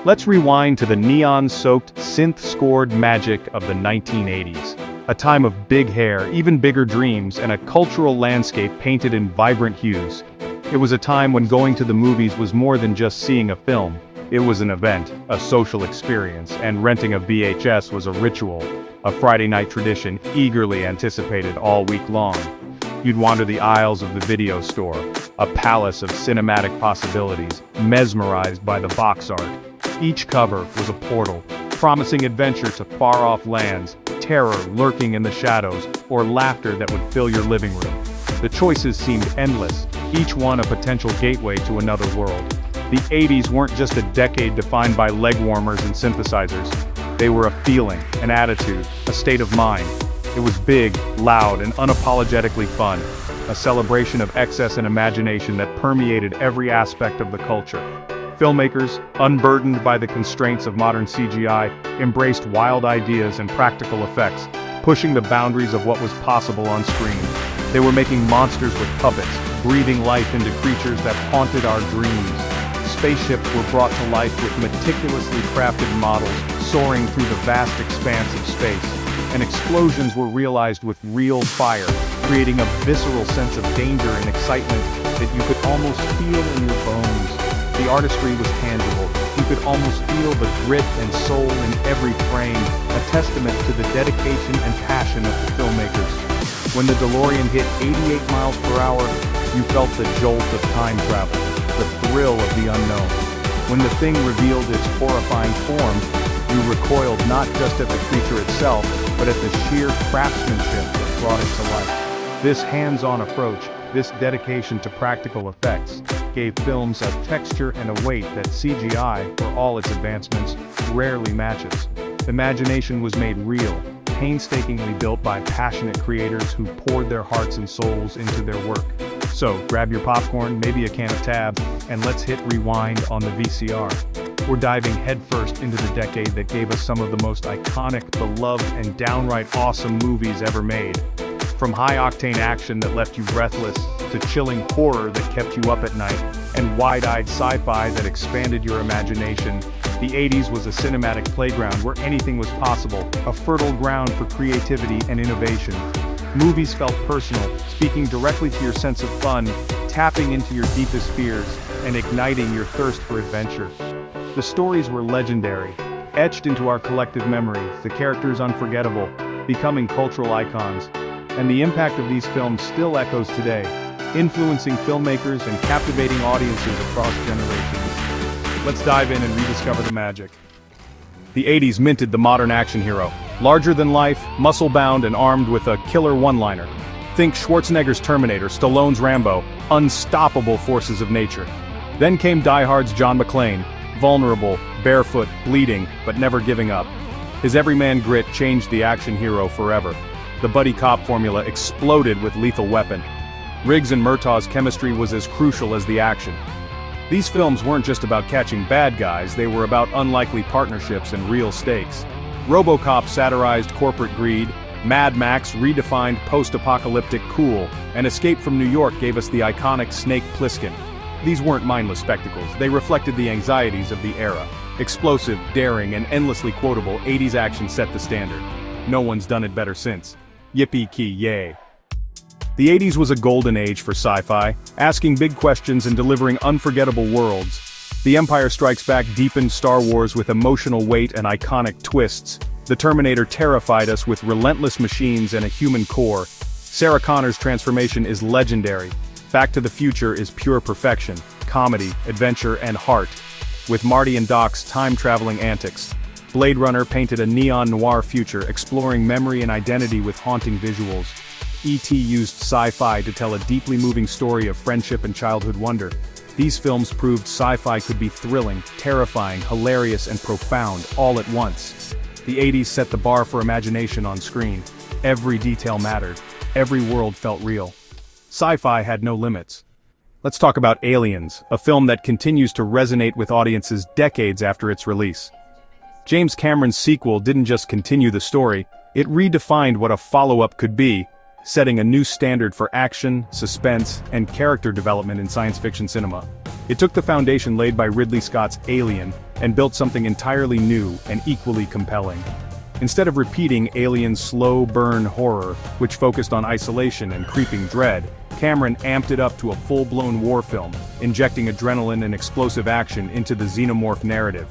Let's rewind to the neon-soaked, synth-scored magic of the 1980s. A time of big hair, even bigger dreams, and a cultural landscape painted in vibrant hues. It was a time when going to the movies was more than just seeing a film. It was an event, a social experience, and renting a VHS was a ritual, a Friday night tradition eagerly anticipated all week long. You'd wander the aisles of the video store, a palace of cinematic possibilities, mesmerized by the box art. Each cover was a portal, promising adventure to far-off lands, terror lurking in the shadows, or laughter that would fill your living room. The choices seemed endless, each one a potential gateway to another world. The 80s weren't just a decade defined by leg warmers and synthesizers. They were a feeling, an attitude, a state of mind. It was big, loud, and unapologetically fun. A celebration of excess and imagination that permeated every aspect of the culture. Filmmakers, unburdened by the constraints of modern CGI, embraced wild ideas and practical effects, pushing the boundaries of what was possible on screen. They were making monsters with puppets, breathing life into creatures that haunted our dreams. Spaceships were brought to life with meticulously crafted models, soaring through the vast expanse of space. And explosions were realized with real fire, creating a visceral sense of danger and excitement that you could almost feel in your bones. The artistry was tangible. You could almost feel the grit and soul in every frame, a testament to the dedication and passion of the filmmakers. When the DeLorean hit 88 miles per hour, you felt the jolt of time travel, the thrill of the unknown. When the thing revealed its horrifying form, you recoiled not just at the creature itself, but at the sheer craftsmanship that brought it to life. This hands-on approach, this dedication to practical effects, gave films a texture and a weight that CGI, for all its advancements, rarely matches. Imagination was made real, painstakingly built by passionate creators who poured their hearts and souls into their work. So, grab your popcorn, maybe a can of Tab, and let's hit rewind on the VCR. We're diving headfirst into the decade that gave us some of the most iconic, beloved, and downright awesome movies ever made. From high-octane action that left you breathless, to chilling horror that kept you up at night, and wide-eyed sci-fi that expanded your imagination, the 80s was a cinematic playground where anything was possible, a fertile ground for creativity and innovation. Movies felt personal, speaking directly to your sense of fun, tapping into your deepest fears, and igniting your thirst for adventure. The stories were legendary, etched into our collective memory, the characters unforgettable, becoming cultural icons. And the impact of these films still echoes today, influencing filmmakers and captivating audiences across generations. Let's dive in and rediscover the magic. The 80s minted the modern action hero, larger than life, muscle-bound and armed with a killer one-liner. Think Schwarzenegger's Terminator, Stallone's Rambo, unstoppable forces of nature. Then came Die Hard's John McClane, vulnerable, barefoot, bleeding, but never giving up. His everyman grit changed the action hero forever. The buddy cop formula exploded with Lethal Weapon. Riggs and Murtaugh's chemistry was as crucial as the action. These films weren't just about catching bad guys, they were about unlikely partnerships and real stakes. RoboCop satirized corporate greed, Mad Max redefined post-apocalyptic cool, and Escape from New York gave us the iconic Snake Plissken. These weren't mindless spectacles, they reflected the anxieties of the era. Explosive, daring, and endlessly quotable, 80s action set the standard. No one's done it better since. Yippee-ki-yay. The 80s was a golden age for sci-fi, asking big questions and delivering unforgettable worlds. The Empire Strikes Back deepened Star Wars with emotional weight and iconic twists. The Terminator terrified us with relentless machines and a human core. Sarah Connor's transformation is legendary. Back to the Future is pure perfection, comedy, adventure, and heart. With Marty and Doc's time-traveling antics. Blade Runner painted a neon noir future, exploring memory and identity with haunting visuals. E.T. used sci-fi to tell a deeply moving story of friendship and childhood wonder. These films proved sci-fi could be thrilling, terrifying, hilarious, and profound, all at once. The 80s set the bar for imagination on screen. Every detail mattered. Every world felt real. Sci-fi had no limits. Let's talk about Aliens, a film that continues to resonate with audiences decades after its release. James Cameron's sequel didn't just continue the story, it redefined what a follow-up could be, setting a new standard for action, suspense, and character development in science fiction cinema. It took the foundation laid by Ridley Scott's Alien, and built something entirely new and equally compelling. Instead of repeating Alien's slow burn horror, which focused on isolation and creeping dread, Cameron amped it up to a full-blown war film, injecting adrenaline and explosive action into the xenomorph narrative.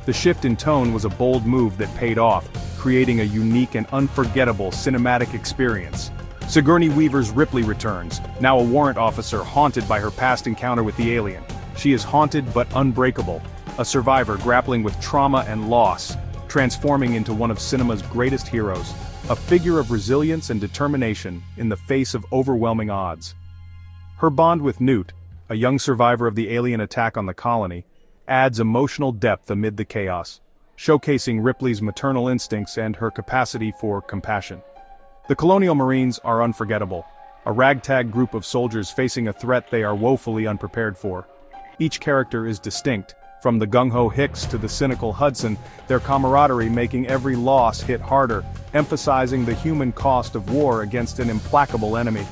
The shift in tone was a bold move that paid off, creating a unique and unforgettable cinematic experience. Sigourney Weaver's Ripley returns, now a warrant officer haunted by her past encounter with the alien. She is haunted but unbreakable, a survivor grappling with trauma and loss, transforming into one of cinema's greatest heroes, a figure of resilience and determination in the face of overwhelming odds. Her bond with Newt, a young survivor of the alien attack on the colony, adds emotional depth amid the chaos, showcasing Ripley's maternal instincts and her capacity for compassion. The Colonial Marines are unforgettable, a ragtag group of soldiers facing a threat they are woefully unprepared for. Each character is distinct, from the gung-ho Hicks to the cynical Hudson, their camaraderie making every loss hit harder, emphasizing the human cost of war against an implacable enemy.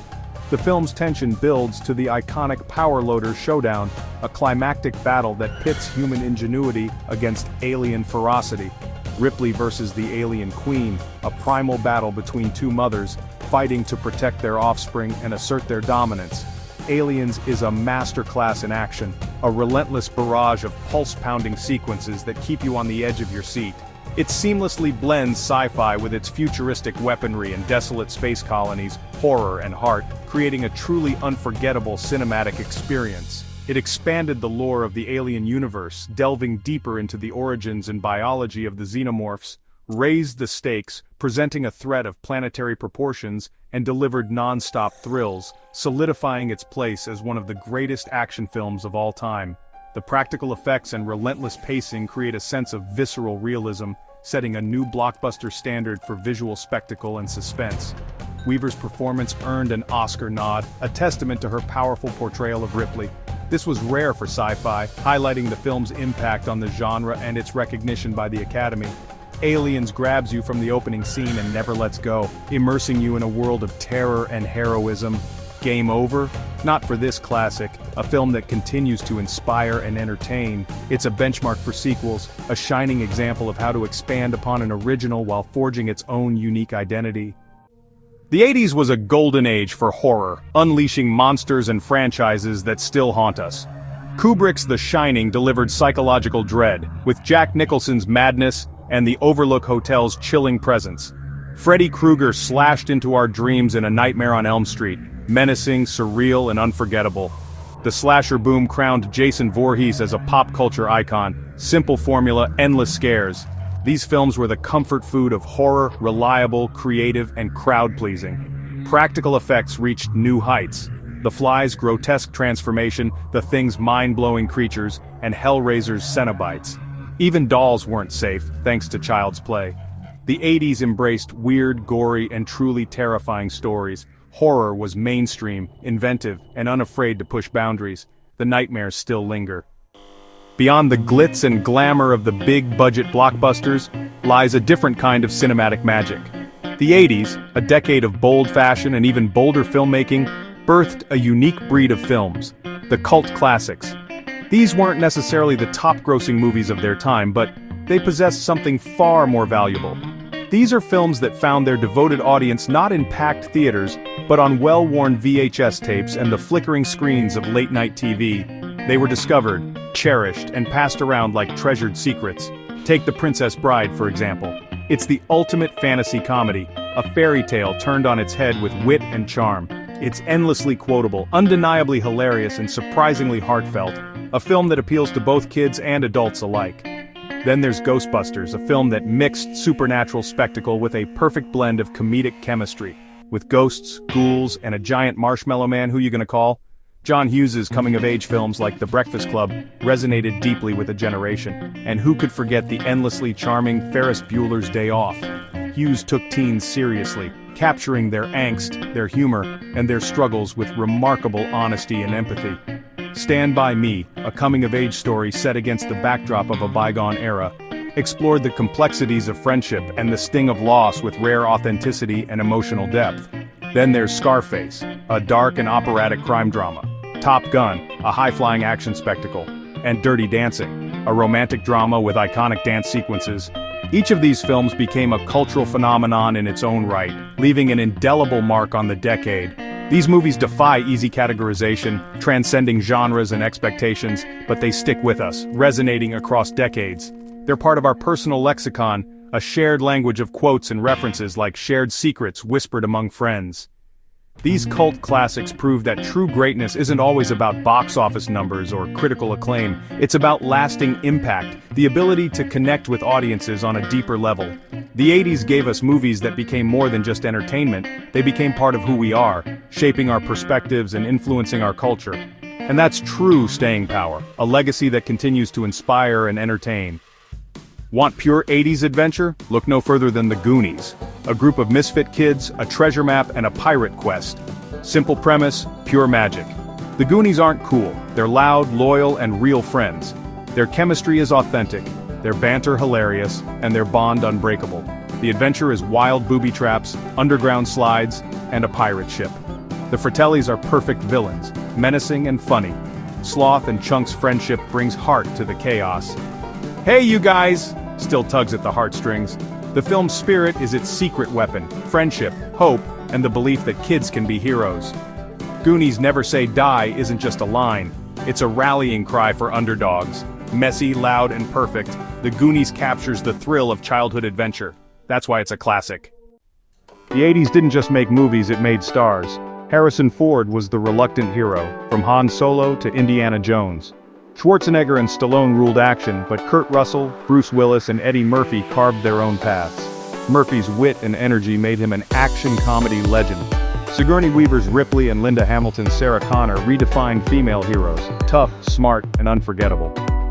The film's tension builds to the iconic Power Loader showdown, a climactic battle that pits human ingenuity against alien ferocity. Ripley versus the Alien Queen, a primal battle between two mothers, fighting to protect their offspring and assert their dominance. Aliens is a masterclass in action, a relentless barrage of pulse-pounding sequences that keep you on the edge of your seat. It seamlessly blends sci-fi with its futuristic weaponry and desolate space colonies, horror and heart, creating a truly unforgettable cinematic experience. It expanded the lore of the Alien universe, delving deeper into the origins and biology of the xenomorphs, raised the stakes, presenting a threat of planetary proportions, and delivered non-stop thrills, solidifying its place as one of the greatest action films of all time. The practical effects and relentless pacing create a sense of visceral realism, setting a new blockbuster standard for visual spectacle and suspense. Weaver's performance earned an Oscar nod, a testament to her powerful portrayal of Ripley. This was rare for sci-fi, highlighting the film's impact on the genre and its recognition by the Academy. Aliens grabs you from the opening scene and never lets go, immersing you in a world of terror and heroism. Game over? Not for this classic, a film that continues to inspire and entertain. It's a benchmark for sequels, a shining example of how to expand upon an original while forging its own unique identity. The 80s was a golden age for horror, unleashing monsters and franchises that still haunt us. Kubrick's The Shining delivered psychological dread, with Jack Nicholson's madness and the Overlook Hotel's chilling presence. Freddy Krueger slashed into our dreams in A Nightmare on Elm Street, menacing, surreal, and unforgettable. The slasher boom crowned Jason Voorhees as a pop culture icon, simple formula, endless scares. These films were the comfort food of horror, reliable, creative, and crowd-pleasing. Practical effects reached new heights. The Fly's grotesque transformation, The Thing's mind-blowing creatures, and Hellraiser's Cenobites. Even dolls weren't safe, thanks to Child's Play. The 80s embraced weird, gory, and truly terrifying stories. Horror was mainstream, inventive, and unafraid to push boundaries. The nightmares still linger. Beyond the glitz and glamour of the big-budget blockbusters, lies a different kind of cinematic magic. The 80s, a decade of bold fashion and even bolder filmmaking, birthed a unique breed of films, the cult classics. These weren't necessarily the top-grossing movies of their time, but they possessed something far more valuable. These are films that found their devoted audience not in packed theaters, but on well-worn VHS tapes and the flickering screens of late-night TV. They were discovered, cherished, and passed around like treasured secrets. Take The Princess Bride, for example. It's the ultimate fantasy comedy, a fairy tale turned on its head with wit and charm. It's endlessly quotable, undeniably hilarious, and surprisingly heartfelt. A film that appeals to both kids and adults alike. Then there's Ghostbusters, a film that mixed supernatural spectacle with a perfect blend of comedic chemistry. With ghosts, ghouls, and a giant marshmallow man who you gonna call? John Hughes's coming-of-age films like The Breakfast Club resonated deeply with a generation. And who could forget the endlessly charming Ferris Bueller's Day Off? Hughes took teens seriously, capturing their angst, their humor, and their struggles with remarkable honesty and empathy. Stand By Me, a coming-of-age story set against the backdrop of a bygone era, explored the complexities of friendship and the sting of loss with rare authenticity and emotional depth. Then there's Scarface, a dark and operatic crime drama, Top Gun, a high-flying action spectacle, and Dirty Dancing, a romantic drama with iconic dance sequences. Each of these films became a cultural phenomenon in its own right, leaving an indelible mark on the decade. These movies defy easy categorization, transcending genres and expectations, but they stick with us, resonating across decades. They're part of our personal lexicon, a shared language of quotes and references like shared secrets whispered among friends. These cult classics prove that true greatness isn't always about box office numbers or critical acclaim, it's about lasting impact, the ability to connect with audiences on a deeper level. The 80s gave us movies that became more than just entertainment, they became part of who we are, shaping our perspectives and influencing our culture. And that's true staying power, a legacy that continues to inspire and entertain. Want pure 80s adventure? Look no further than the Goonies. A group of misfit kids, a treasure map, and a pirate quest. Simple premise, pure magic. The Goonies aren't cool, they're loud, loyal, and real friends. Their chemistry is authentic, their banter hilarious, and their bond unbreakable. The adventure is wild booby traps, underground slides, and a pirate ship. The Fratellis are perfect villains, menacing and funny. Sloth and Chunk's friendship brings heart to the chaos. Hey you guys! Still tugs at the heartstrings. The film's spirit is its secret weapon, friendship, hope, and the belief that kids can be heroes. Goonies Never Say Die isn't just a line, it's a rallying cry for underdogs. Messy, loud, and perfect, the Goonies captures the thrill of childhood adventure. That's why it's a classic. The 80s didn't just make movies, it made stars. Harrison Ford was the reluctant hero, from Han Solo to Indiana Jones. Schwarzenegger and Stallone ruled action, but Kurt Russell, Bruce Willis, and Eddie Murphy carved their own paths. Murphy's wit and energy made him an action comedy legend. Sigourney Weaver's Ripley and Linda Hamilton's Sarah Connor redefined female heroes, tough, smart, and unforgettable.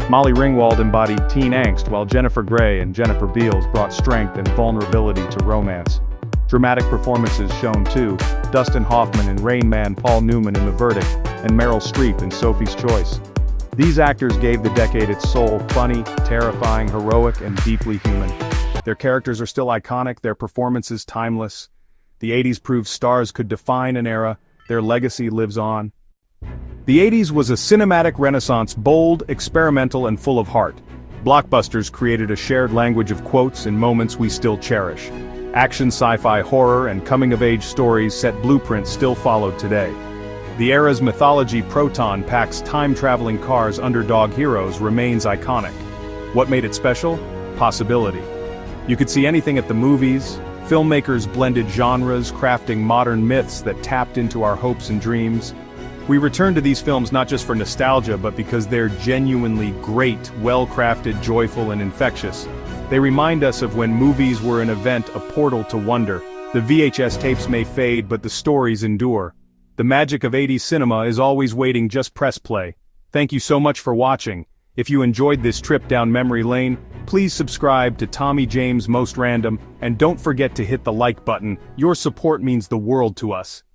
Molly Ringwald embodied teen angst, while Jennifer Grey and Jennifer Beals brought strength and vulnerability to romance. Dramatic performances shone too, Dustin Hoffman in Rain Man, Paul Newman in The Verdict, and Meryl Streep in Sophie's Choice. These actors gave the decade its soul, funny, terrifying, heroic, and deeply human. Their characters are still iconic, their performances timeless. The 80s proved stars could define an era, their legacy lives on. The 80s was a cinematic renaissance, bold, experimental, and full of heart. Blockbusters created a shared language of quotes and moments we still cherish. Action, sci-fi, horror, and coming-of-age stories set blueprints still followed today. The era's mythology, Proton Pack's time-traveling cars underdog heroes, remains iconic. What made it special? Possibility. You could see anything at the movies. Filmmakers blended genres, crafting modern myths that tapped into our hopes and dreams. We return to these films not just for nostalgia, but because they're genuinely great, well-crafted, joyful, and infectious. They remind us of when movies were an event, a portal to wonder. The VHS tapes may fade, but the stories endure. The magic of 80s cinema is always waiting, just press play. Thank you so much for watching. If you enjoyed this trip down memory lane, please subscribe to Tommy James Most Random, and don't forget to hit the like button. Your support means the world to us.